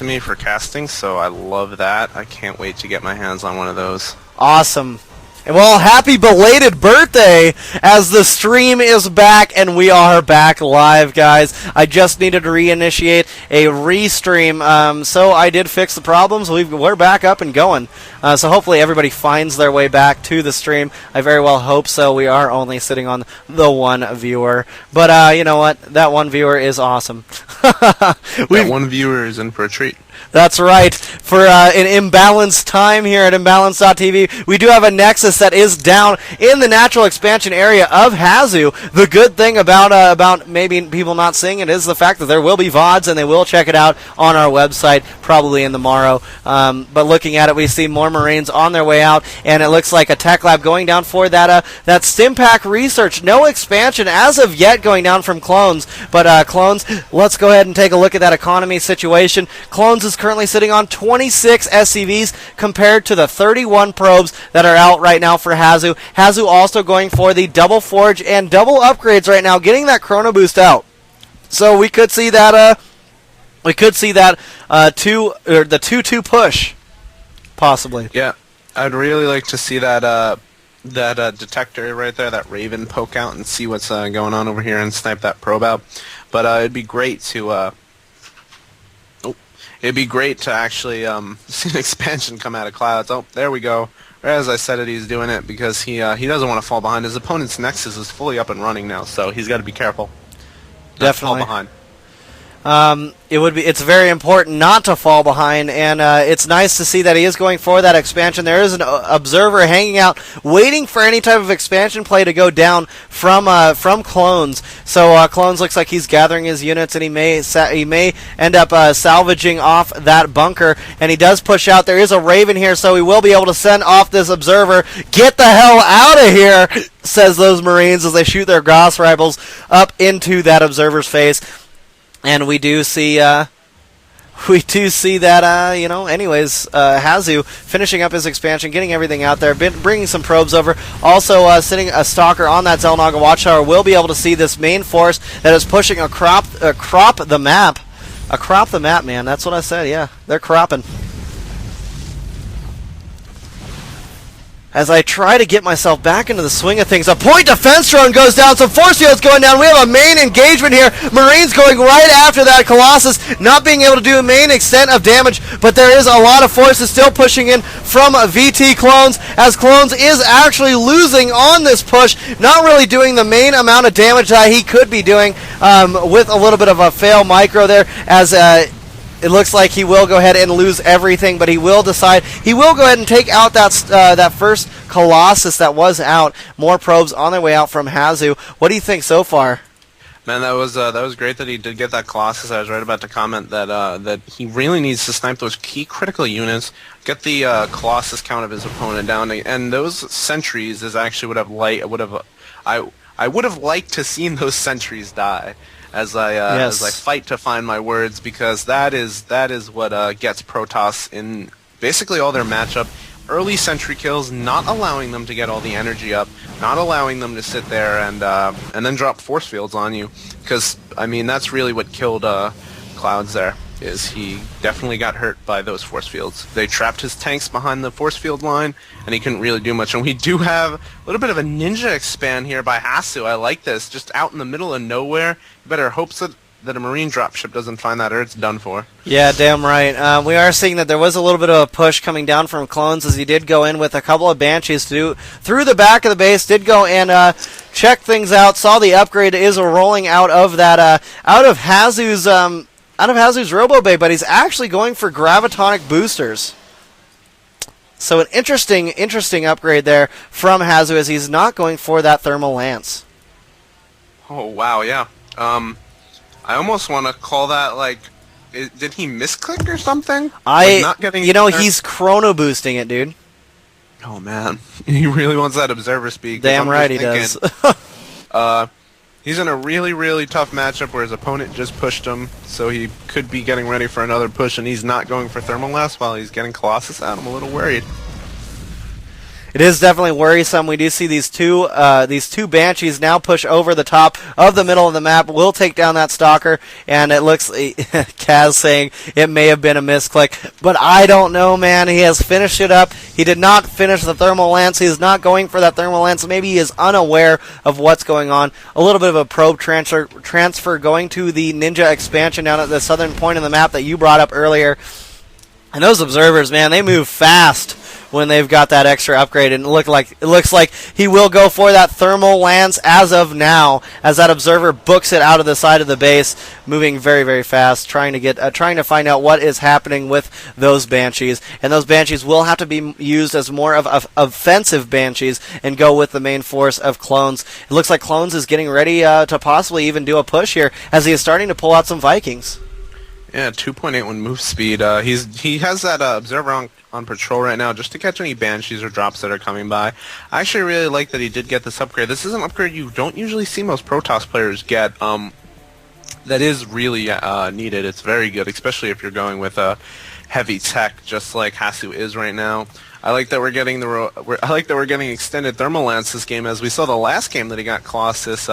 to me for casting, so I love that. I can't wait to get my hands on one of those. Awesome. And well, happy belated birthday, as the stream is back, and we are back live, guys. I just needed to reinitiate a restream, so I did fix the problems. We're back up and going. So hopefully everybody finds their way back to the stream. I very well hope so. We are only sitting on the one viewer. But you know what? That one viewer is awesome. That one viewer is in for a treat. That's right. For an imbalanced time here at Imbalance.tv, we do have a Nexus that is down in the natural expansion area of Hazu. The good thing about maybe people not seeing it is the fact that there will be VODs, and they will check it out on our website probably in the morrow. But looking at it, we see more Marines on their way out, and it looks like a tech lab going down for that Stimpack research. No expansion as of yet going down from Clones, but Clones, let's go ahead and take a look at that economy situation. Clones is currently sitting on 26 SCVs compared to the 31 probes that are out right now for Hazu. Hazu also going for the double forge and double upgrades right now, getting that chrono boost out. So we could see that the 2-2 push, possibly. Yeah, I'd really like to see that detector right there, that Raven, poke out and see what's going on over here and snipe that probe out. But it'd be great to actually see an expansion come out of clouds. Oh, there we go. As I said it, he's doing it because he doesn't want to fall behind. His opponent's Nexus is fully up and running now, so he's got to be careful. Definitely. Not fall behind. It's very important not to fall behind, and it's nice to see that he is going for that expansion. There is an observer hanging out, waiting for any type of expansion play to go down from Clones. So Clones looks like he's gathering his units, and he may end up salvaging off that bunker, and he does push out. There is a Raven here, so he will be able to send off this observer. Get the hell out of here, says those Marines as they shoot their Gauss rifles up into that observer's face. And we do see that, Hazu finishing up his expansion, getting everything out there, bringing some probes over. Also, sitting a stalker on that Zelnaga watchtower will be able to see this main force that is pushing a crop the map. A crop the map, man. That's what I said, yeah. They're cropping. As I try to get myself back into the swing of things, a point defense drone goes down, some force fields going down. We have a main engagement here. Marines going right after that Colossus, not being able to do a main extent of damage, but there is a lot of forces still pushing in from VT Clones, as Clones is actually losing on this push, not really doing the main amount of damage that he could be doing, with a little bit of a fail micro there, as it looks like he will go ahead and lose everything, but he will go ahead and take out that first Colossus that was out. More probes on their way out from Hazu. What do you think so far? Man, that was great that he did get that Colossus. I was right about to comment that he really needs to snipe those key critical units, get the Colossus count of his opponent down, and those sentries is actually I would have liked to seen those sentries die. As I fight to find my words, because that is what gets Protoss in basically all their matchup. Early sentry kills, not allowing them to get all the energy up, not allowing them to sit there and then drop force fields on you. Because I mean, that's really what killed Clouds there. Is he definitely got hurt by those force fields. They trapped his tanks behind the force field line, and he couldn't really do much. And we do have a little bit of a ninja expand here by Hasu. I like this. Just out in the middle of nowhere. You better hope that a Marine dropship doesn't find that, or it's done for. Yeah, damn right. We are seeing that there was a little bit of a push coming down from Clones, as he did go in with a couple of Banshees through the back of the base, did go and check things out, saw the upgrade is rolling out of that, out of Hazu's Robo Bay, but he's actually going for gravitonic boosters. So an interesting upgrade there from Hazu, as he's not going for that thermal lance. Oh wow, yeah. I almost want to call that like, did he misclick or something? He's chrono boosting it, dude. Oh man, he really wants that observer speed. Damn right he does. He's in a really, really tough matchup where his opponent just pushed him, so he could be getting ready for another push, and he's not going for thermal last while he's getting Colossus out. I'm a little worried. It is definitely worrisome. We do see these two Banshees now push over the top of the middle of the map. Will take down that Stalker, and it looks Kaz saying it may have been a misclick, but I don't know, man. He has finished it up. He did not finish the Thermal Lance. He is not going for that Thermal Lance. Maybe he is unaware of what's going on. A little bit of a probe transfer going to the Ninja expansion down at the southern point of the map that you brought up earlier. And those observers, man, they move fast when they've got that extra upgrade, and it looks like he will go for that Thermal Lance as of now, as that observer books it out of the side of the base, moving very, very fast, trying to find out what is happening with those Banshees. And those Banshees will have to be used as more of offensive Banshees and go with the main force of Clones. It looks like Clones is getting ready to possibly even do a push here, as he is starting to pull out some Vikings. Yeah, 2.81 move speed. He has that observer on patrol right now just to catch any Banshees or drops that are coming by. I actually really like that he did get this upgrade. This is an upgrade you don't usually see most Protoss players get. That is really needed. It's very good, especially if you're going with heavy tech, just like Hasu is right now. I like that we're getting extended Thermal Lance this game, as we saw the last game that he got Colossus.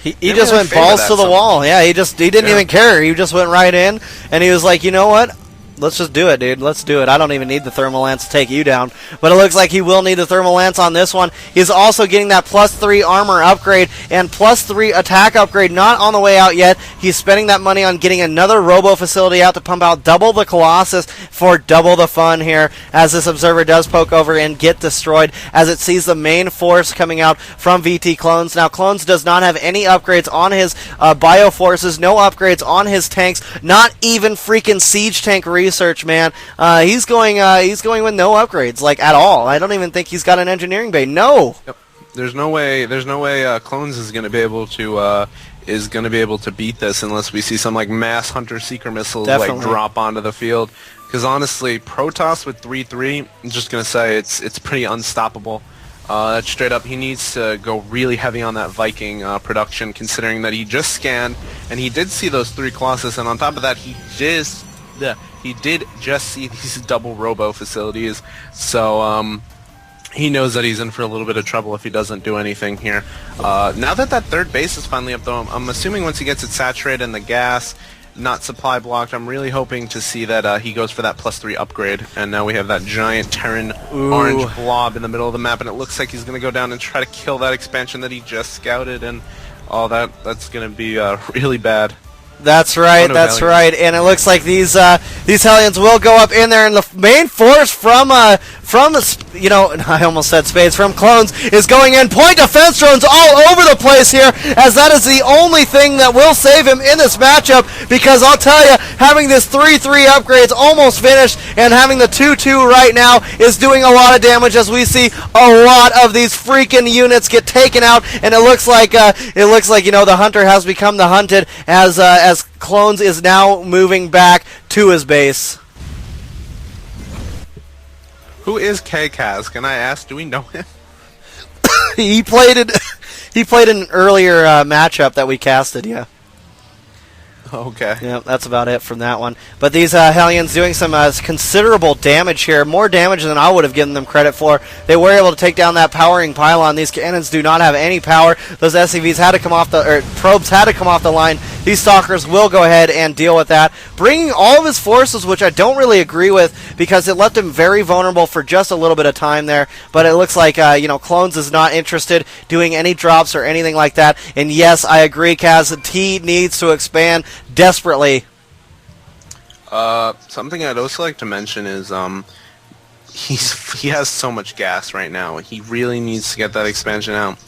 He just went balls to the wall. Yeah, he didn't even care. He just went right in, and he was like, you know what? Let's just do it, dude. Let's do it. I don't even need the Thermal Lance to take you down. But it looks like he will need the Thermal Lance on this one. He's also getting that +3 armor upgrade and +3 attack upgrade. Not on the way out yet. He's spending that money on getting another Robo facility out to pump out double the Colossus for double the fun here, as this observer does poke over and get destroyed, as it sees the main force coming out from VT Clones. Now, Clones does not have any upgrades on his bio forces, no upgrades on his tanks, not even freaking siege tank research, man. He's going with no upgrades, like, at all. I don't even think he's got an engineering bay. No. Yep. There's no way Clones is going to be able to beat this unless we see some like mass Hunter Seeker missiles like drop onto the field. Because honestly, Protoss with 3-3, I'm just going to say it's pretty unstoppable. Straight up, he needs to go really heavy on that Viking production, considering that he just scanned and he did see those 3 Colossus, and on top of that, he did just see these double Robo facilities. So he knows that he's in for a little bit of trouble if he doesn't do anything here. Now that third base is finally up, though, I'm assuming once he gets it saturated and the gas not supply blocked, I'm really hoping to see that he goes for that +3 upgrade. And now we have that giant Terran orange blob in the middle of the map, and it looks like he's going to go down and try to kill that expansion that he just scouted, and all that's going to be really bad. That's right, that's right. And it looks like these Hellions will go up in there, and the main force from you know, I almost said Spades, from Clones is going in. Point defense drones all over the place here, as that is the only thing that will save him in this matchup, because I'll tell you, having this 3-3 upgrades almost finished and having the 2-2 right now is doing a lot of damage, as we see a lot of these freaking units get taken out, and it looks like you know, the Hunter has become the hunted, as Clones is now moving back to his base. Who is CASL? Can I ask? Do we know him? He played an earlier matchup that we casted. Yeah. Okay. Yeah, that's about it from that one. But these Hellions doing some considerable damage here, more damage than I would have given them credit for. They were able to take down that powering pylon. These cannons do not have any power. Those SCVs had to come off probes had to come off the line. These Stalkers will go ahead and deal with that, bringing all of his forces, which I don't really agree with, because it left him very vulnerable for just a little bit of time there. But it looks like you know, Clones is not interested doing any drops or anything like that. And yes, I agree, Kaz. He needs to expand desperately. Something I'd also like to mention is he has so much gas right now. He really needs to get that expansion out.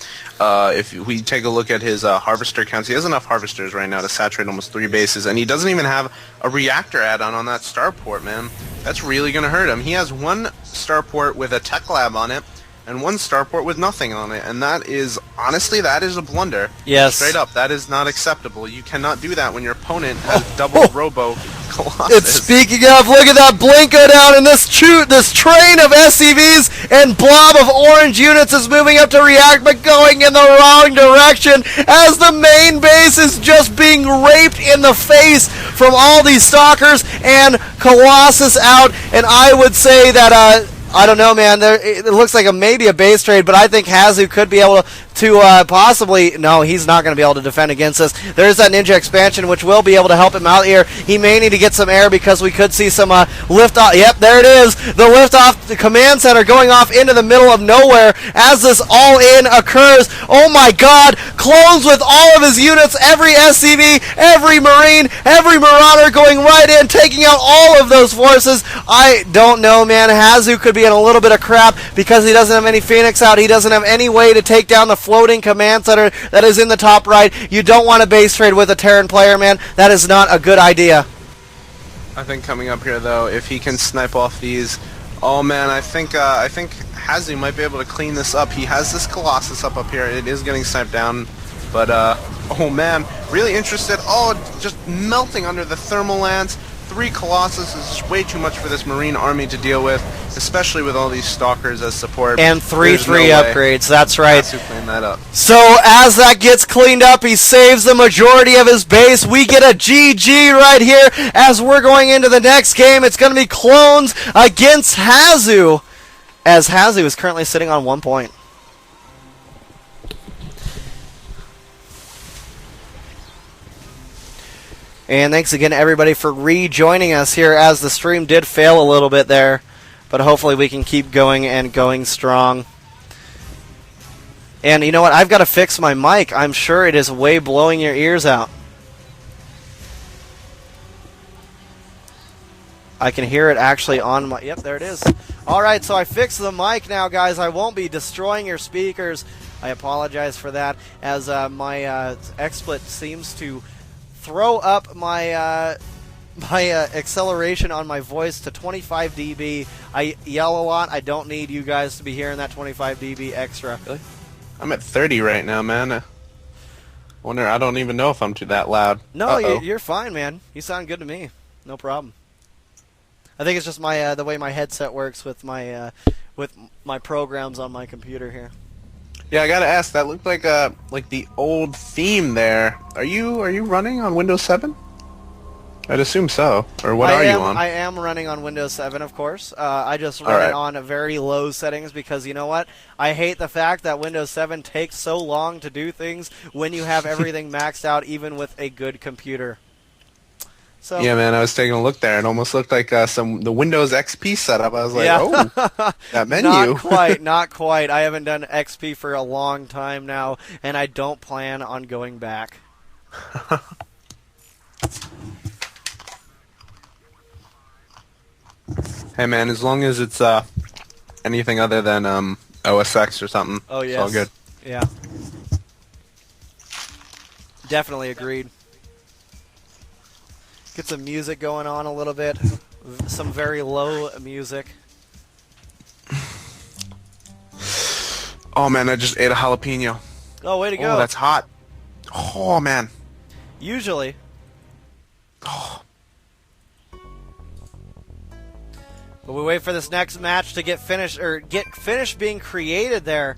If we take a look at his harvester counts, he has enough harvesters right now to saturate almost 3 bases, and he doesn't even have a reactor add-on on that starport, man. That's really going to hurt him. He has 1 starport with a tech lab on it, and 1 starport with nothing on it, and that is, honestly, that is a blunder. Yes. Straight up, that is not acceptable. You cannot do that when your opponent has double Robo Colossus. It's speaking of, look at that blink go down, and this train of SCVs and blob of orange units is moving up to react, but going in the wrong direction, as the main base is just being raped in the face from all these Stalkers, and Colossus out, and I would say that I don't know, man. It looks like maybe a base trade, but I think Hazu could be able to possibly... No, he's not going to be able to defend against this. There's that Ninja expansion, which will be able to help him out here. He may need to get some air because we could see some lift off. Yep, there it is. The lift off the command center going off into the middle of nowhere as this all-in occurs. Oh my god. Clones with all of his units, every SCV, every Marine, every Marauder going right in, taking out all of those forces. I don't know, man. Hazu could be in a little bit of crap because he doesn't have any Phoenix out. He doesn't have any way to take down the floating command center that is in the top right. You don't want to base trade with a Terran player, man. That is not a good idea. I think coming up here, though, if he can snipe off these... Oh, man, I think Hazu might be able to clean this up. He has this Colossus up here. It is getting sniped down. But, oh, man, really interested. Oh, just melting under the thermal lance. 3 Colossus is just way too much for this Marine army to deal with, especially with all these Stalkers as support. And 3/3 upgrades, that's right. Hazu clean that up. So as that gets cleaned up, he saves the majority of his base. We get a GG right here as we're going into the next game. It's going to be Clones against Hazu, as Hazu is currently sitting on 1 point. And thanks again, everybody, for rejoining us here as the stream did fail a little bit there. But hopefully we can keep going and going strong. And you know what? I've got to fix my mic. I'm sure it is way blowing your ears out. I can hear it actually on my... Yep, there it is. All right, so I fixed the mic now, guys. I won't be destroying your speakers. I apologize for that, as my XSplit seems to throw up my acceleration on my voice to 25 dB. I yell a lot. I don't need you guys to be hearing that 25 dB extra. Really? I'm at 30 right now, man. I don't even know if I'm too that loud. No, you're fine, man. You sound good to me. No problem. I think it's just my the way my headset works with my programs on my computer here. Yeah, I gotta ask. That looked like the old theme there. Are you running on Windows 7? I'd assume so. Or what are you on? I am running on Windows 7, of course. I just run it on very low settings because, you know what? I hate the fact that Windows 7 takes so long to do things when you have everything maxed out, even with a good computer. So, yeah, man, I was taking a look there. It almost looked like the Windows XP setup. I was like, oh, that menu. Not quite. I haven't done XP for a long time now, and I don't plan on going back. Hey, man, as long as it's anything other than OS X or something, it's all good. Yeah. Definitely agreed. Get some music going on a little bit. Some very low music. Oh, man, I just ate a jalapeno. Oh, way to go. Oh, that's hot. Oh, man. Usually. Oh. But we wait for this next match to get finished being created there.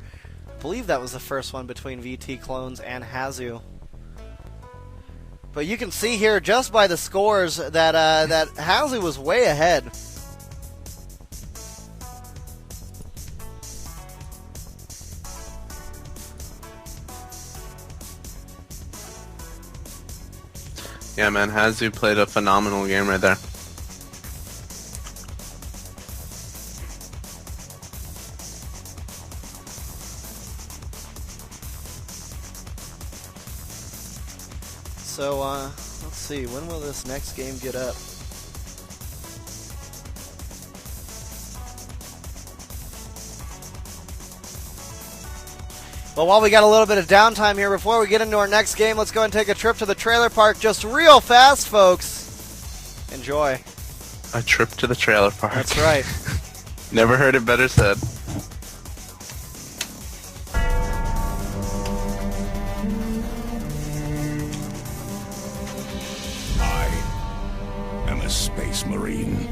I believe that was the first one between VT Clones and Hazu. But you can see here, just by the scores, that that Hazu was way ahead. Yeah, man, Hazu played a phenomenal game right there. So, let's see, when will this next game get up? Well, while we got a little bit of downtime here before we get into our next game, let's go and take a trip to the trailer park just real fast, folks. Enjoy. A trip to the trailer park. That's right. Never heard it better said. I am a Space Marine.